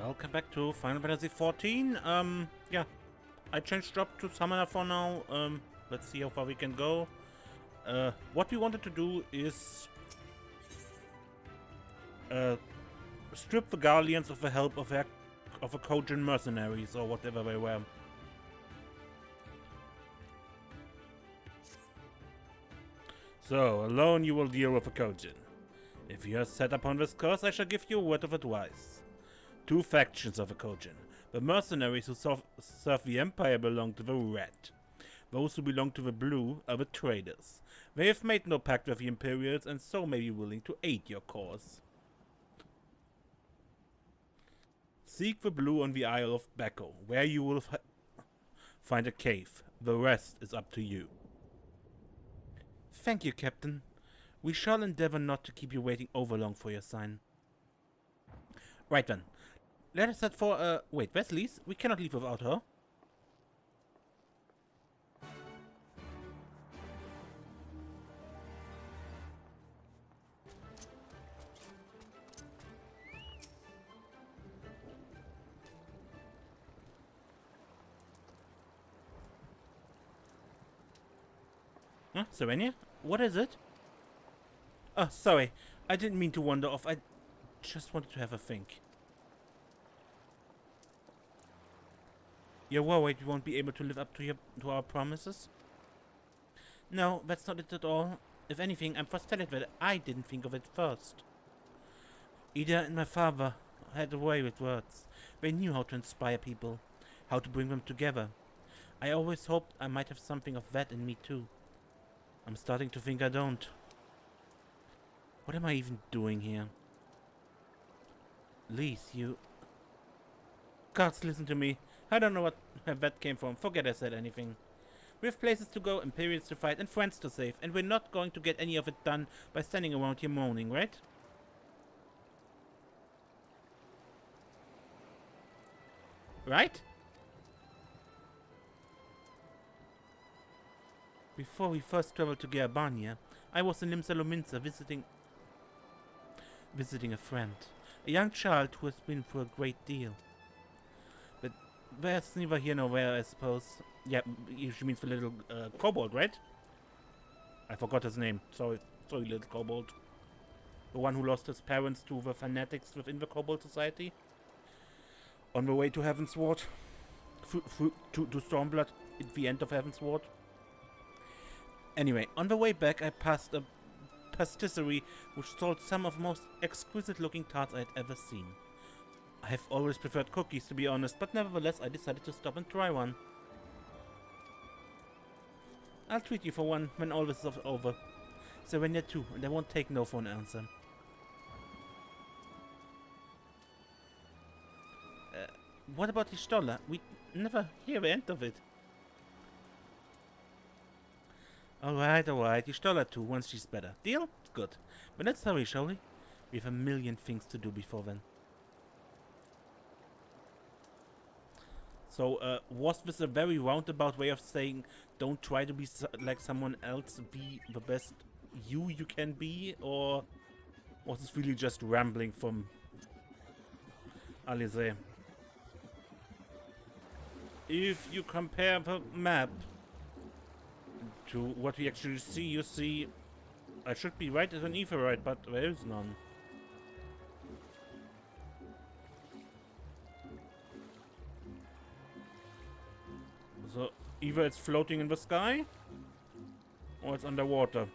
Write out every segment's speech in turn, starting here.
Welcome back to Final Fantasy 14. Yeah, I changed job to Summoner for now. Let's see how far we can go. What we wanted to do is strip the Guardians of the help of a Kojin mercenaries or whatever they were. So, alone you will deal with a Kojin. If you are set upon this course, I shall give you a word of advice. Two factions of a Kojin. The mercenaries who serve the Empire belong to the red. Those who belong to the blue are the traders. They have made no pact with the Imperials and so may be willing to aid your cause. Seek the blue on the Isle of Bacco, where you will find a cave. The rest is up to you. Thank you, Captain. We shall endeavor not to keep you waiting overlong for your sign. Right then. Let us head for, wait, where's Lise? We cannot leave without her. Huh? Serenia? What is it? Oh, sorry. I didn't mean to wander off. I just wanted to have a think. You're worried you won't be able to live up to our promises? No, that's not it at all. If anything, I'm frustrated that I didn't think of it first. Ida and my father had a way with words. They knew how to inspire people, how to bring them together. I always hoped I might have something of that in me too. I'm starting to think I don't. What am I even doing here? Lise, you... Gods, listen to me. I don't know what that came from. Forget I said anything. We have places to go, Imperials to fight, and friends to save, and we're not going to get any of it done by standing around here moaning, right? Right? Before we first traveled to Gerbania, I was in Limsa visiting a friend. A young child who has been through a great deal. But there's neither here nor there, I suppose. Yeah, she means the little kobold, right? I forgot his name. Sorry, little kobold. The one who lost his parents to the fanatics within the kobold society. On the way to Heaven's Ward. To Stormblood at the end of Heaven's Ward. Anyway, on the way back I passed a pastisserie which sold some of the most exquisite looking tarts I had ever seen. I have always preferred cookies, to be honest, but nevertheless I decided to stop and try one. I'll treat you for one when all this is over. Serenia too, and I won't take no for an answer. What about the Stoller? We never hear the end of it. Alright, the Stoller too, once she's better. Deal? Good. But let's hurry, shall we? We have a million things to do before then. So, was this a very roundabout way of saying don't try to be like someone else, be the best you can be? Or was this really just rambling from Alize? If you compare the map to what we actually see, you see I should be right as an Aetheryte, but there is none. So either it's floating in the sky or it's underwater.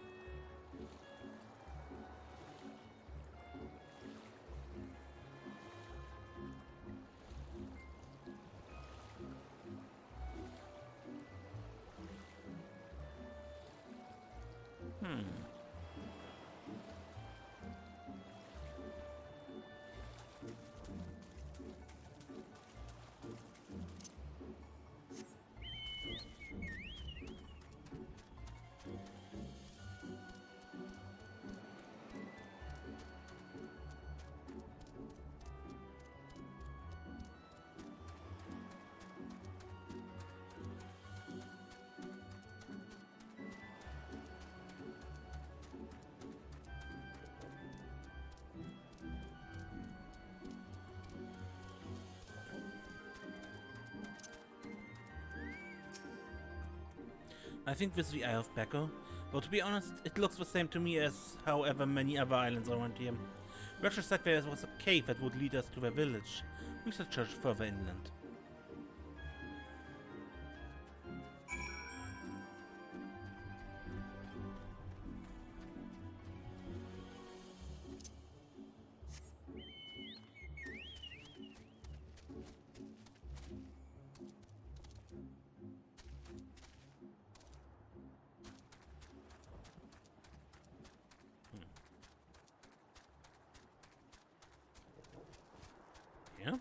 I think with the Eye of Baco. Though to be honest, it looks the same to me as however many other islands around here. Roger said there was a cave that would lead us to the village. We should search further inland. Yeah?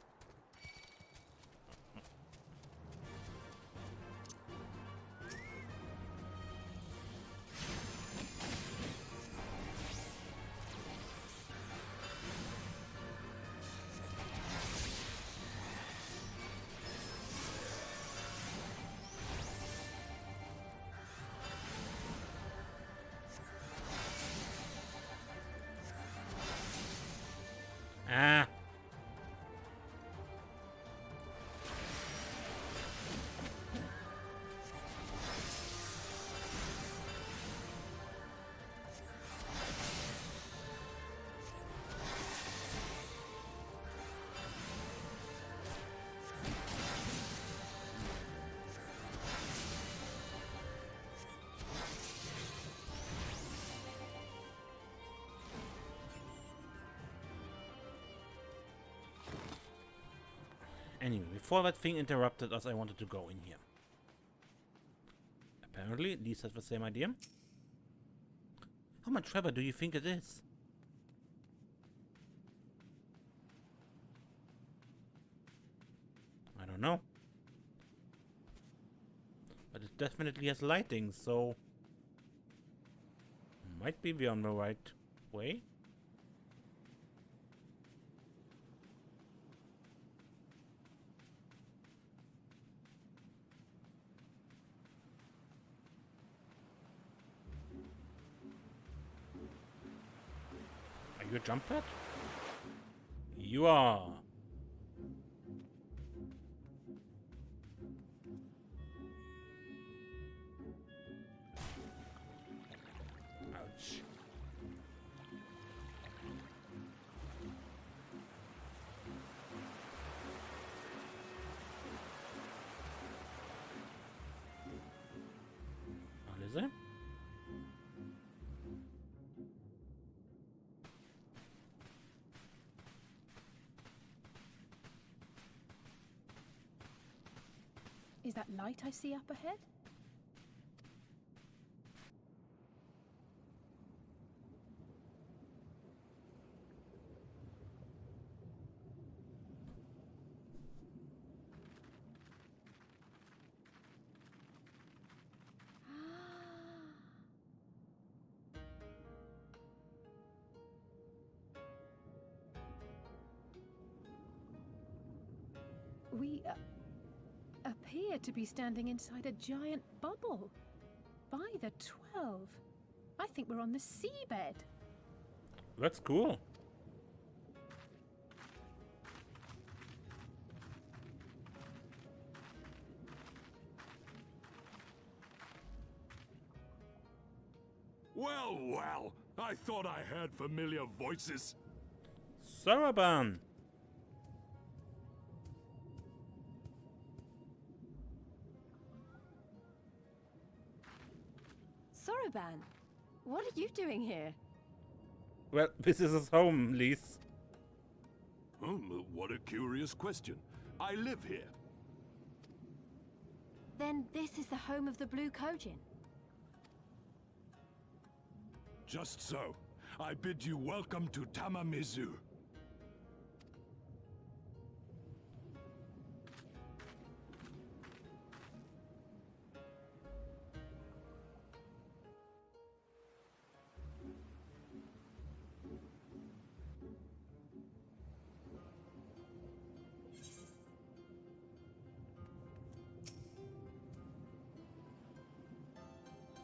Ah! Anyway, before that thing interrupted us, I wanted to go in here. Apparently, Lise has the same idea. How much further do you think it is? I don't know. But it definitely has lighting, so... might be on the right way. Are you a jump pad? You are. Ouch. Lise? Is that light I see up ahead? We appear to be standing inside a giant bubble. By the 12. I think we're on the seabed. That's cool. Well, well, I thought I heard familiar voices. Saraban! Soroban, what are you doing here? Well, this is his home, Lise. What a curious question. I live here. Then this is the home of the Blue Kojin. Just so. I bid you welcome to Tamamizu.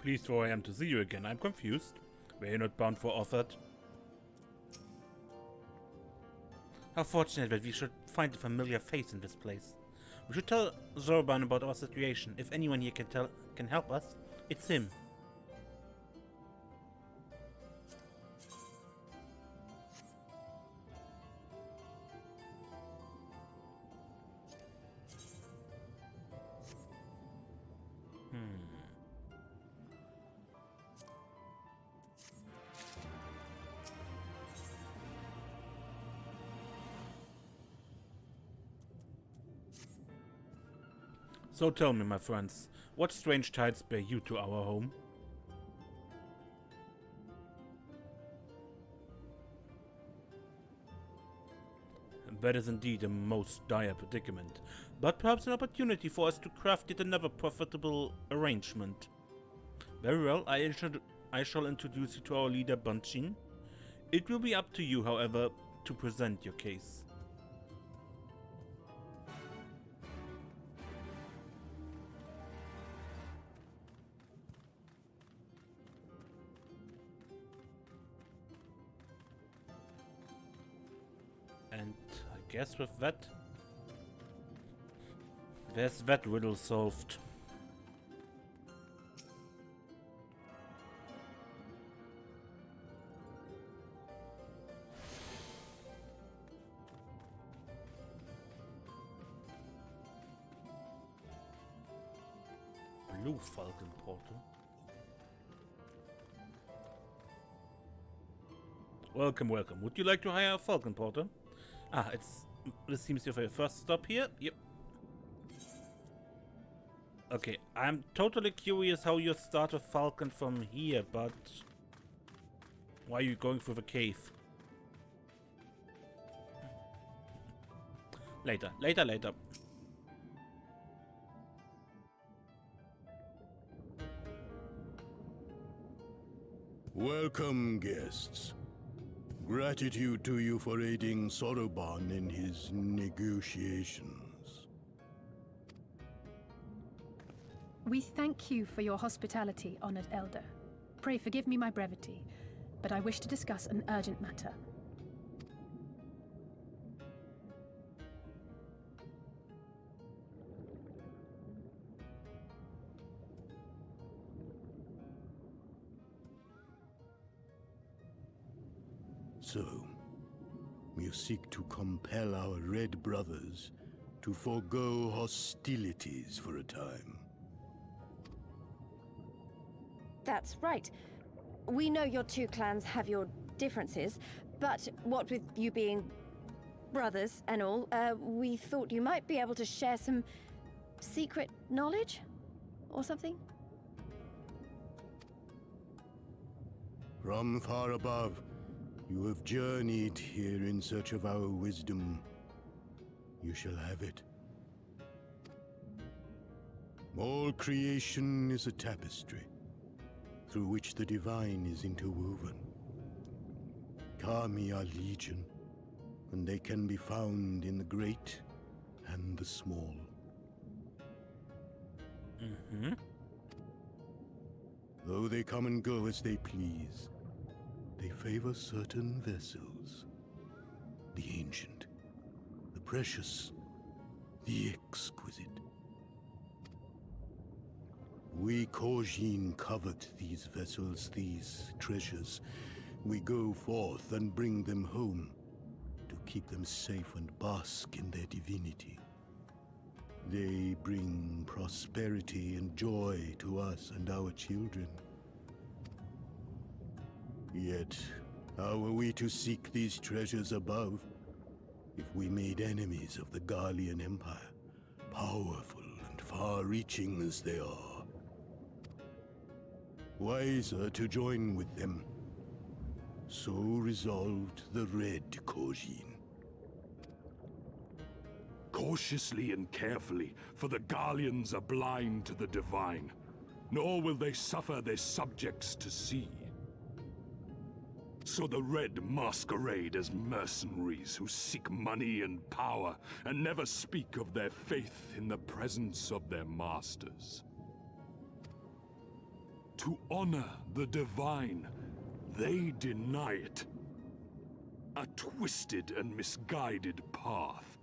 Pleased for I am to see you again. I'm confused. Were you not bound for Othard? How fortunate that we should find a familiar face in this place. We should tell Zorban about our situation. If anyone here can help us, It's him. So tell me, my friends, what strange ties bear you to our home? That is indeed a most dire predicament, but perhaps an opportunity for us to craft yet another profitable arrangement. Very well, I shall introduce you to our leader, Bunchin. It will be up to you, however, to present your case. And I guess with that, there's that riddle solved. Blue Falcon Portal. Welcome, welcome. Would you like to hire a Falcon Porter? Ah, this seems your first stop here. Yep. Okay, I'm totally curious how you start a Falcon from here, but why are you going through the cave? Later. Welcome, guests. Gratitude to you for aiding Soroban in his negotiations. We thank you for your hospitality, honored elder. Pray forgive me my brevity, but I wish to discuss an urgent matter. So, you seek to compel our Red Brothers to forego hostilities for a time. That's right. We know your two clans have your differences, but what with you being brothers and all, we thought you might be able to share some secret knowledge or something? From far above, you have journeyed here in search of our wisdom. You shall have it. All creation is a tapestry, through which the divine is interwoven. Kami are legion, and they can be found in the great and the small. Though they come and go as they please, they favor certain vessels. The ancient, the precious, the exquisite. We Kojin covet these vessels, these treasures. We go forth and bring them home to keep them safe and bask in their divinity. They bring prosperity and joy to us and our children. Yet, how are we to seek these treasures above if we made enemies of the Garlean Empire, powerful and far-reaching as they are? Wiser to join with them. So resolved the Red Kojin. Cautiously and carefully, for the Garleans are blind to the divine, nor will they suffer their subjects to see. So the Red masquerade as mercenaries who seek money and power, and never speak of their faith in the presence of their masters. To honor the divine, they deny it. A twisted and misguided path.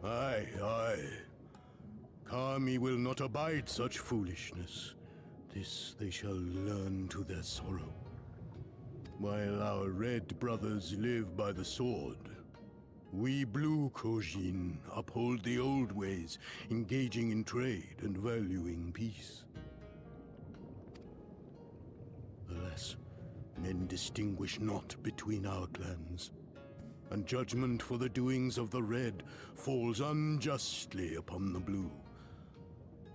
Aye, aye. Kami will not abide such foolishness. This they shall learn to their sorrow. While our red brothers live by the sword, we blue Kojin uphold the old ways, engaging in trade and valuing peace. Alas, men distinguish not between our clans, and judgment for the doings of the red falls unjustly upon the blue.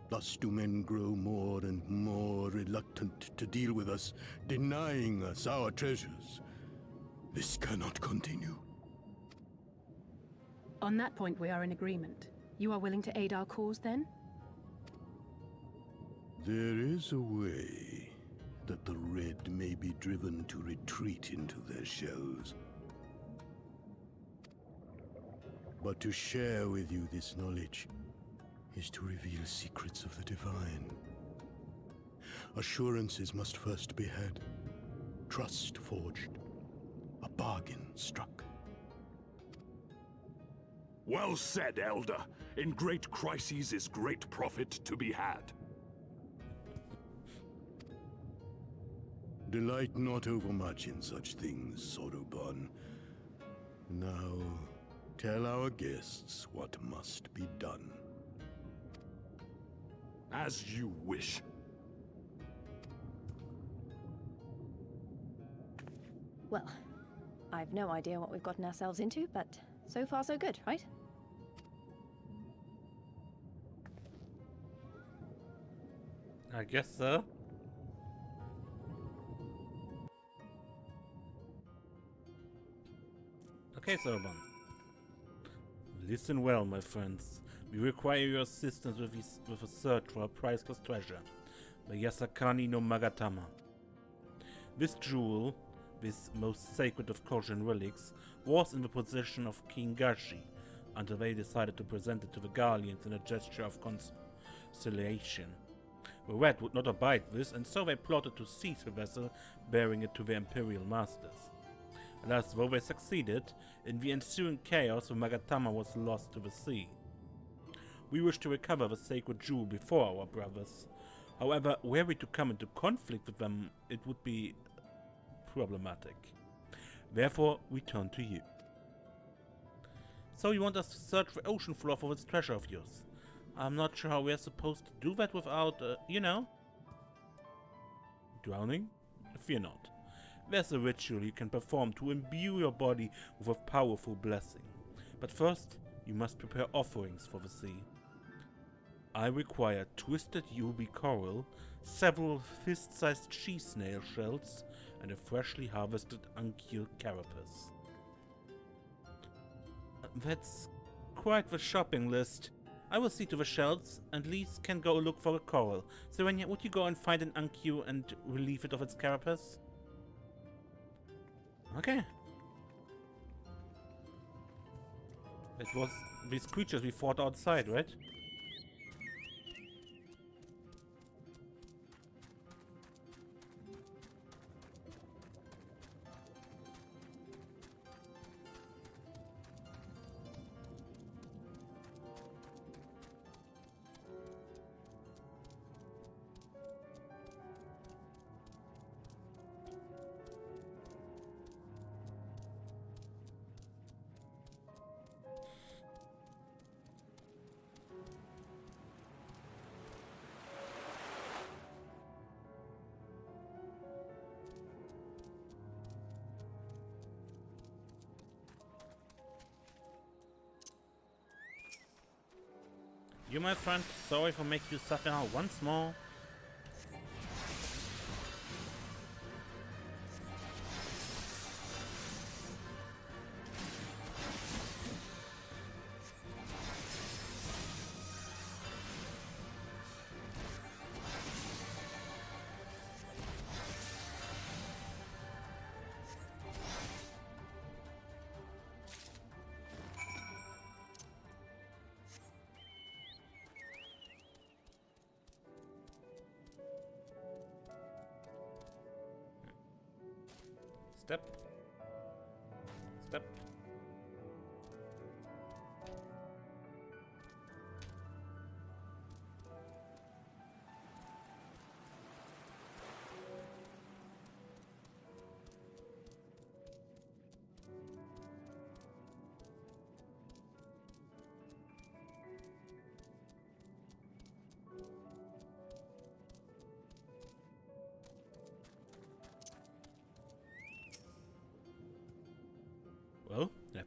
Thus do men grow more and more reluctant to deal with us, denying us our treasures. This cannot continue. On that point, we are in agreement. You are willing to aid our cause, then? There is a way that the red may be driven to retreat into their shells. But to share with you this knowledge is to reveal secrets of the divine. Assurances must first be had, trust forged, a bargain struck. Well said, Elder. In great crises is great profit to be had. Delight not overmuch in such things, Soroban. Now, tell our guests what must be done. As you wish. Well, I've no idea what we've gotten ourselves into, but so far so good, right? I guess so. Okay, Soban. Listen well, my friends. We require your assistance with a search for a priceless treasure, the Yasakani no Magatama. This jewel, this most sacred of Kojin relics, was in the possession of King Gashi until they decided to present it to the Guardians in a gesture of conciliation. The Red would not abide this, and so they plotted to seize the vessel, bearing it to their Imperial masters. Alas, though they succeeded, in the ensuing chaos the Magatama was lost to the sea. We wish to recover the sacred jewel before our brothers. However, were we to come into conflict with them, it would be problematic. Therefore, we turn to you. So you want us to search the ocean floor for this treasure of yours? I'm not sure how we're supposed to do that without, drowning? Fear not. There's a ritual you can perform to imbue your body with a powerful blessing. But first, you must prepare offerings for the sea. I require twisted ruby coral, several fist-sized cheese snail shells, and a freshly harvested unkilled carapace. That's quite the shopping list. I will see to the shells, and Lise can go look for a coral. Serenia, would you go and find an Ankyou and relieve it of its carapace? Okay. It was these creatures we fought outside, right? You, my friend, sorry for making you suffer now once more. Step. Step.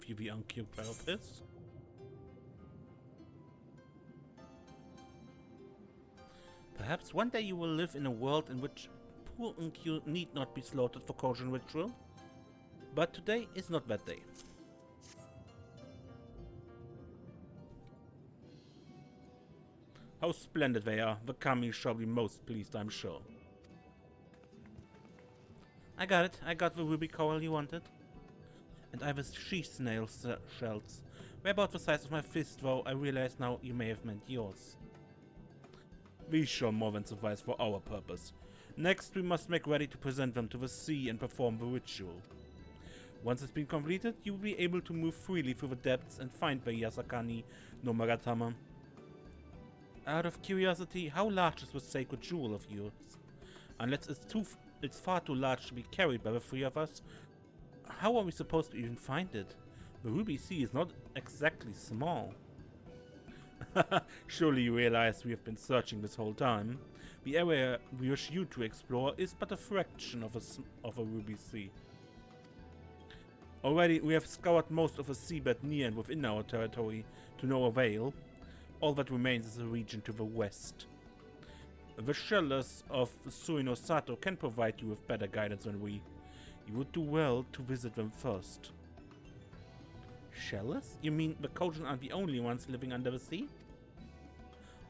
you the unoccupied is. Perhaps one day you will live in a world in which poor Uncu need not be slaughtered for Kojin ritual. But today is not that day. How splendid they are. The Kami shall be most pleased, I'm sure. I got it. I got the ruby coral you wanted. And I have she snail shells. They're about the size of my fist, though I realize now you may have meant yours. These shall more than suffice for our purpose. Next, we must make ready to present them to the sea and perform the ritual. Once it's been completed, you will be able to move freely through the depths and find the Yasakani no Magatama. Out of curiosity, how large is the sacred jewel of yours? Unless it's far too large to be carried by the three of us, how are we supposed to even find it? The Ruby Sea is not exactly small. Surely you realize we have been searching this whole time. The area we wish you to explore is but a fraction of a Ruby Sea. Already we have scoured most of the seabed near and within our territory to no avail. All that remains is a region to the west. The shellers of Suino Sato can provide you with better guidance than we. You would do well to visit them first. Shellers? You mean the Kojin aren't the only ones living under the sea?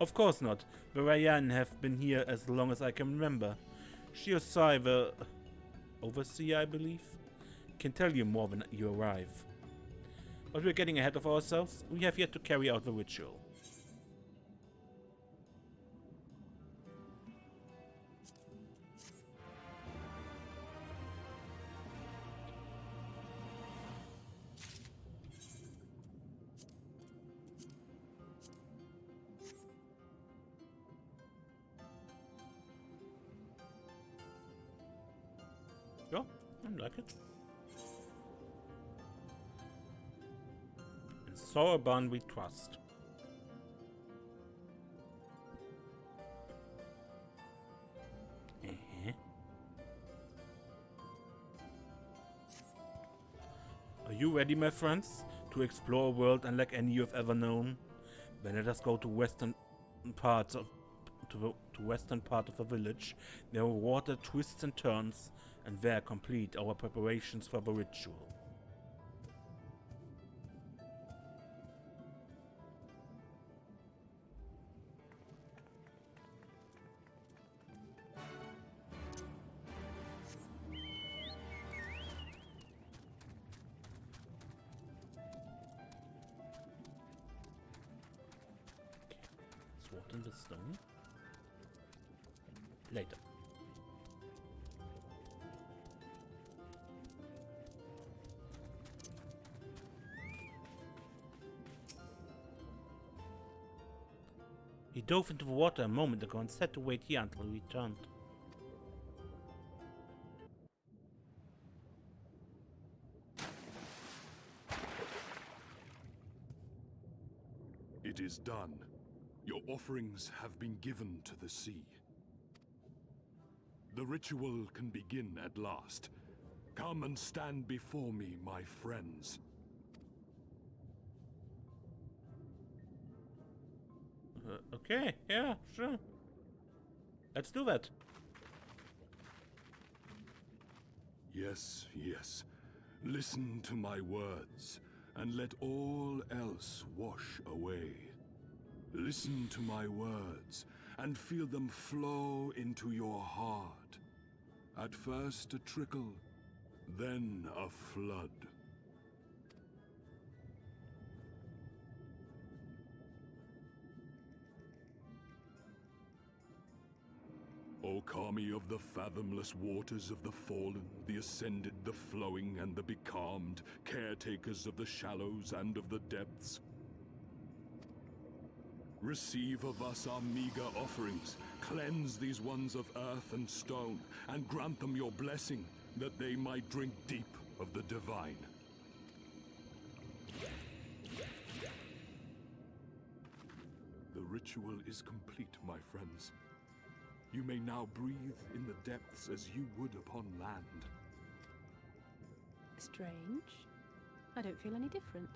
Of course not. The Rayan have been here as long as I can remember. Shiosai, the overseer, I believe, can tell you more when you arrive. But we're getting ahead of ourselves. We have yet to carry out the ritual. Yeah, I like it. In Soraban we trust. Are you ready, my friends, to explore a world unlike any you've ever known? Then let us go to western parts of western part of the village. There water twists and turns, and there complete our preparations for the ritual. Sword in the stone. Later. He dove into the water a moment ago and said to wait here until he returned. It is done. Your offerings have been given to the sea. The ritual can begin at last. Come and stand before me, my friends. Okay, yeah, sure. Let's do that. Yes, yes. Listen to my words, and let all else wash away. Listen to my words, and feel them flow into your heart. At first a trickle, then a flood. O Kami of the fathomless waters of the fallen, the ascended, the flowing, and the becalmed, caretakers of the shallows and of the depths. Receive of us our meager offerings, cleanse these ones of earth and stone, and grant them your blessing, that they might drink deep of the divine. The ritual is complete, my friends. You may now breathe in the depths as you would upon land. Strange. I don't feel any different.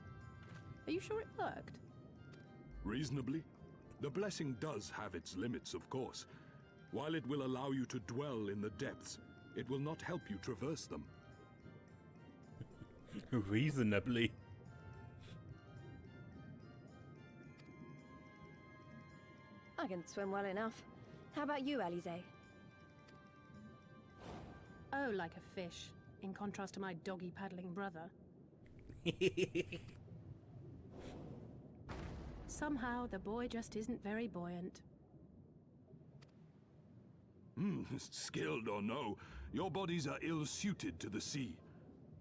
Are you sure it worked? Reasonably. The blessing does have its limits, of course. While it will allow you to dwell in the depths, it will not help you traverse them. Reasonably. I can swim well enough. How about you, Alize? Oh, like a fish, in contrast to my doggy-paddling brother. Somehow, the boy just isn't very buoyant. Skilled or no, your bodies are ill-suited to the sea.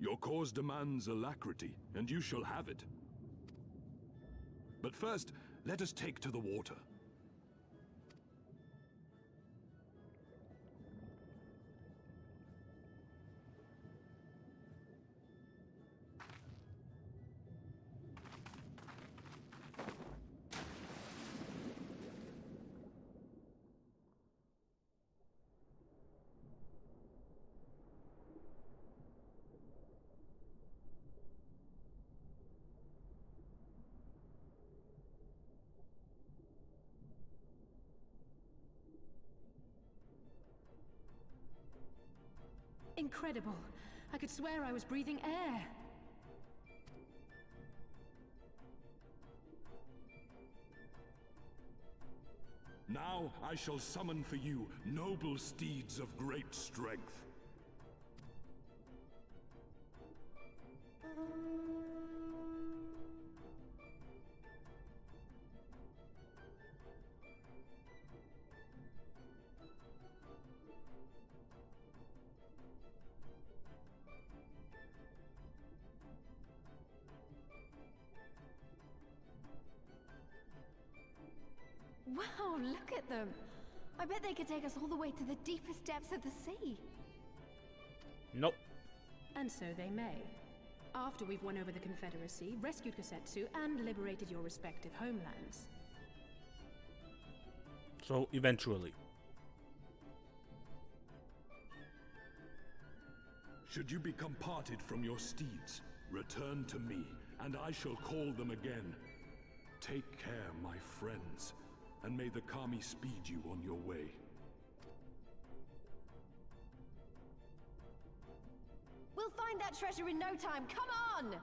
Your cause demands alacrity, and you shall have it. But first, let us take to the water. Incredible. I could swear I was breathing air. Now I shall summon for you noble steeds of great strength. Wow, look at them! I bet they could take us all the way to the deepest depths of the sea. Nope. And so they may. After we've won over the Confederacy, rescued Kosetsu, and liberated your respective homelands. So, eventually. Should you become parted from your steeds, return to me, and I shall call them again. Take care, my friends, and may the Kami speed you on your way. We'll find that treasure in no time, come on!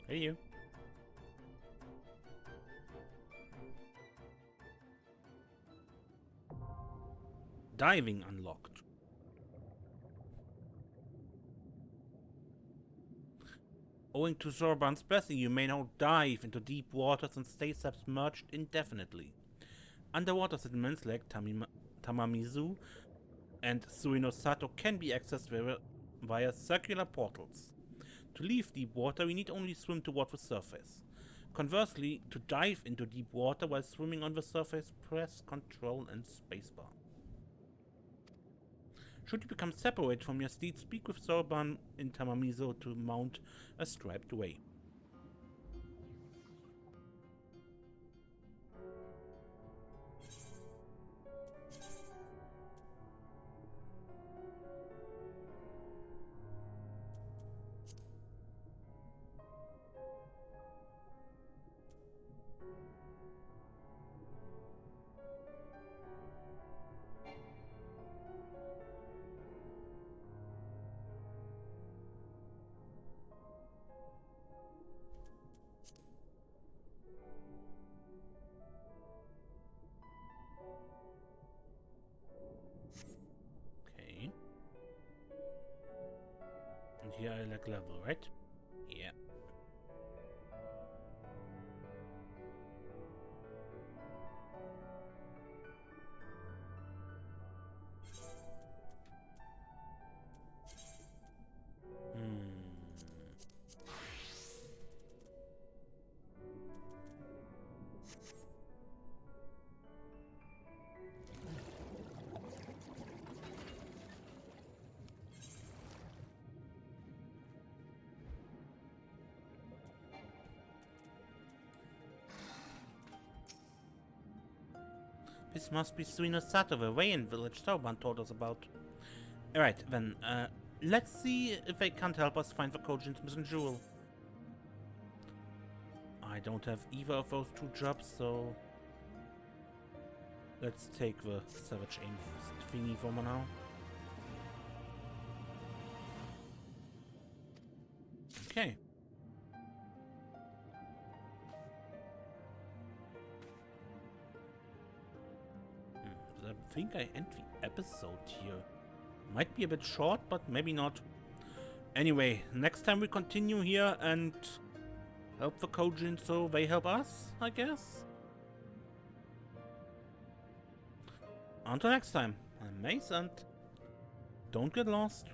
Hey, you. Diving unlocked. Owing to Zorban's blessing, you may now dive into deep waters and stay submerged indefinitely. Underwater settlements like Tamamizu and Suinosato can be accessed via circular portals. To leave deep water, we need only swim toward the surface. Conversely, to dive into deep water while swimming on the surface, press Ctrl and spacebar. Should you become separated from your steed, speak with Zorban in Tamamizu to mount a striped way. And here I like level, right? Yeah. This must be Suino Sato, the Wayan village Tauban told us about. Alright, then, let's see if they can't help us find the Kojin's missing jewel. I don't have either of those two jobs, so... let's take the Savage Aim thingy for now. Okay. I think I end the episode here. Might be a bit short, but maybe not. Anyway, next time we continue here and help the Kojin so they help us, I guess? Until next time, I'm Mace and don't get lost.